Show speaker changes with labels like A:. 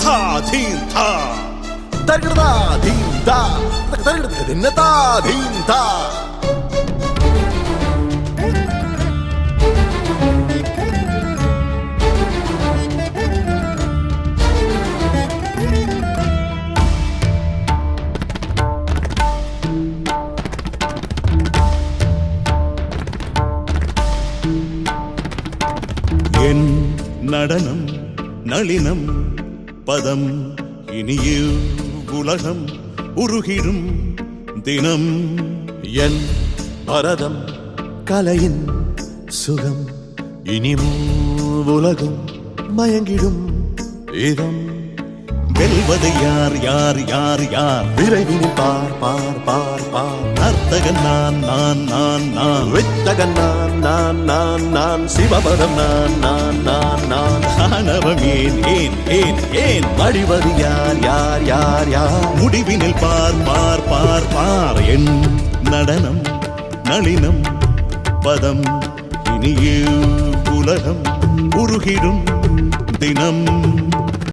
A: தா தீம் தா
B: தர்கடதா தீம் தா தர்கடதா தின்னதா தீம் தா
A: என் நடனம் நளினம் பதம் இனிய உலகம் உருகிடும் தினம்
B: என் பரதம் கலையின் சுகம் இனி உலகம் மயங்கிடும் இதம்
A: வெல்வது யார் யார் யார் யார்
B: விரைவில் பார் பார் பார் பார்
A: நர்த்தகன் நான் நான் நான் நான்
B: வித்தகன் நான் நான் நான் நான் சிவபதம் நான் நான் நான் நான்
A: ஆணவம் ஏன் ஏன் ஏன் ஏன்
B: வடிவது யார் யார் யார் யார்
A: முடிவினில் பார் பார் பார் பார் என் நடனம் நளினம் பதம் இனிய உலகம் உருகிடும் தினம்